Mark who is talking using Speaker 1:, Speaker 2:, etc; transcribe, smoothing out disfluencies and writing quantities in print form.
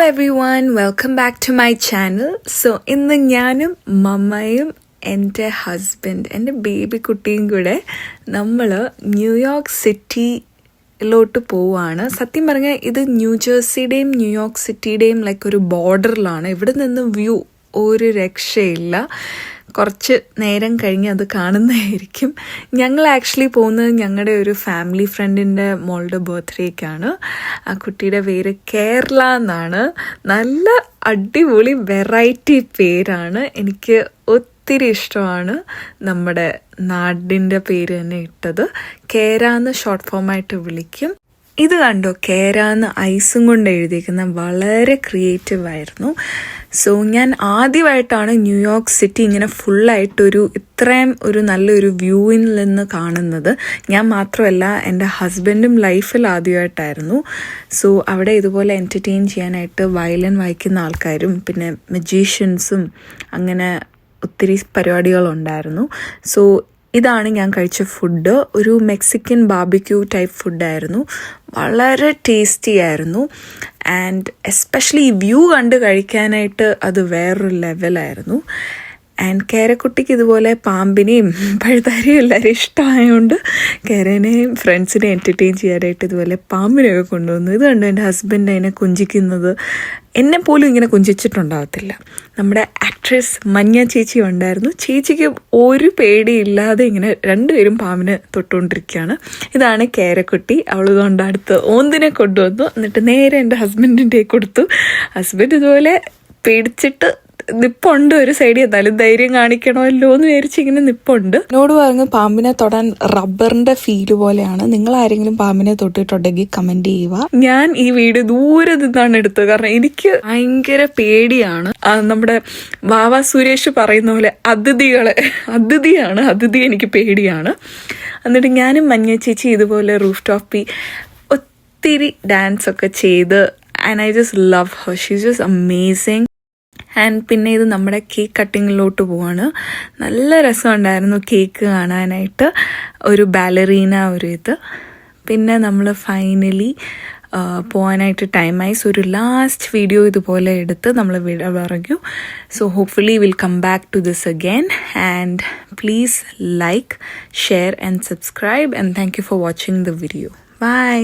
Speaker 1: everyone, welcome back to my channel. So ഇന്ന് ഞാനും മമ്മയും എൻ്റെ ഹസ്ബൻഡ് എൻ്റെ ബേബി കുട്ടിയും കൂടെ നമ്മൾ ന്യൂയോർക്ക് സിറ്റിയിലോട്ട് പോവുകയാണ്. സത്യം പറഞ്ഞാൽ ഇത് ന്യൂജേഴ്സിയുടെയും ന്യൂയോർക്ക് സിറ്റിയുടെയും ലൈക്ക് ഒരു ബോർഡറിലാണ്. ഇവിടെ നിന്ന് വ്യൂ ഒരു രക്ഷയില്ല. കുറച്ച് നേരം കഴിഞ്ഞ് അത് കാണുന്നതായിരിക്കും. ഞങ്ങൾ ആക്ച്വലി പോകുന്നത് ഞങ്ങളുടെ ഒരു ഫാമിലി ഫ്രണ്ടിൻ്റെ മോളുടെ ബർത്ത്ഡേക്കാണ്. ആ കുട്ടിയുടെ പേര് കേരള എന്നാണ്. നല്ല അടിപൊളി വെറൈറ്റി പേരാണ്. എനിക്ക് ഒത്തിരി ഇഷ്ടമാണ് നമ്മുടെ നാടിൻ്റെ പേര് തന്നെ ഇട്ടത്. കേര എന്ന് ഷോർട്ട് ഫോമായിട്ട് വിളിക്കും. ഇത് കണ്ടോ, കേര എന്ന് ഐസും കൊണ്ട് എഴുതിയിരിക്കുന്ന വളരെ ക്രിയേറ്റീവ് ആയിരുന്നു. സോ ഞാൻ ആദ്യമായിട്ടാണ് ന്യൂയോർക്ക് സിറ്റി ഇങ്ങനെ ഫുള്ളായിട്ടൊരു ഇത്രയും ഒരു നല്ലൊരു വ്യൂവിൽ നിന്ന് കാണുന്നത്. ഞാൻ മാത്രമല്ല, എൻ്റെ ഹസ്ബൻഡും ലൈഫിൽ ആദ്യമായിട്ടായിരുന്നു. സോ അവിടെ ഇതുപോലെ എൻ്റർടൈൻ ചെയ്യാനായിട്ട് വയലിൻ വായിക്കുന്ന ആൾക്കാരും പിന്നെ മജീഷ്യൻസും അങ്ങനെ ഒത്തിരി പരിപാടികളുണ്ടായിരുന്നു. സോ ഇതാണ് ഞാൻ കഴിച്ച ഫുഡ്. ഒരു മെക്സിക്കൻ ബാർബിക്യൂ ടൈപ്പ് ഫുഡായിരുന്നു. വളരെ ടേസ്റ്റി ആയിരുന്നു. ആൻഡ് എസ്പെഷ്യലി ഈ വ്യൂ കണ്ട് കഴിക്കാനായിട്ട് അത് വേറൊരു ലെവലായിരുന്നു. ആൻഡ് കേരക്കുട്ടിക്ക് ഇതുപോലെ പാമ്പിനെയും പഴുതാരിയും എല്ലാവരും ഇഷ്ടമായതുകൊണ്ട് കേരനെയും ഫ്രണ്ട്സിനെ എൻ്റർടൈൻ ചെയ്യാനായിട്ട് ഇതുപോലെ പാമ്പിനെയൊക്കെ കൊണ്ടുവന്നു. ഇത് കണ്ടു എൻ്റെ ഹസ്ബൻഡ് അതിനെ കൊഞ്ചിക്കുന്നത്. എന്നെ പോലും ഇങ്ങനെ കൊഞ്ചിച്ചിട്ടുണ്ടാകത്തില്ല. നമ്മുടെ ആക്ട്രസ് മഞ്ഞ ചേച്ചി ഉണ്ടായിരുന്നു. ചേച്ചിക്ക് ഒരു പേടിയില്ലാതെ ഇങ്ങനെ രണ്ടുപേരും പാമ്പിനെ തൊട്ടുകൊണ്ടിരിക്കുകയാണ്. ഇതാണ് കേരക്കുട്ടി. അവൾ കൊണ്ട് അടുത്ത് ഓന്തിനെ കൊണ്ടുവന്നു. എന്നിട്ട് നേരെ എൻ്റെ ഹസ്ബൻഡിൻ്റെ കൊടുത്തു. ഹസ്ബൻഡ് ഇതുപോലെ പേടിച്ചിട്ട് നിപ്പുണ്ട് ഒരു സൈഡിൽ. എന്നാലും ധൈര്യം കാണിക്കണമല്ലോ എന്ന് വിചാരിച്ച് ഇങ്ങനെ നിപ്പുണ്ട്. എന്നോട് പറഞ്ഞ് പാമ്പിനെ തൊടാൻ റബ്ബറിന്റെ ഫീല് പോലെയാണ്. നിങ്ങൾ ആരെങ്കിലും പാമ്പിനെ തൊട്ടിട്ടുണ്ടെങ്കിൽ കമന്റ് ചെയ്യുക. ഞാൻ ഈ വീഡിയോ ദൂരെ നിന്നാണ് എടുത്തത്, കാരണം എനിക്ക് ഭയങ്കര പേടിയാണ്. നമ്മുടെ വാവ സുരേഷ് പറയുന്ന പോലെ അതിഥി എനിക്ക് പേടിയാണ്. എന്നിട്ട് ഞാനും മഞ്ഞ ചേച്ചി ഇതുപോലെ റൂഫ് ടോപ്പിൽ ഒത്തിരി ഡാൻസ് ഒക്കെ ചെയ്ത് and I just love her. She is just amazing. And പിന്നെ ഇത് നമ്മുടെ കേക്ക് കട്ടിങ്ങിലോട്ട് പോവാണ്. നല്ല രസമുണ്ടായിരുന്നു കേക്ക് കാണാനായിട്ട്. ഒരു ബാലറീന ഒരു ഇത്. പിന്നെ നമ്മൾ ഫൈനലി പോകാനായിട്ട് ടൈമായി. സോ ഒരു ലാസ്റ്റ് വീഡിയോ ഇതുപോലെ എടുത്ത് നമ്മൾ വിട പറഞ്ഞു. So hopefully will come back to this again. And please like, share and subscribe. And thank you for watching the video. By.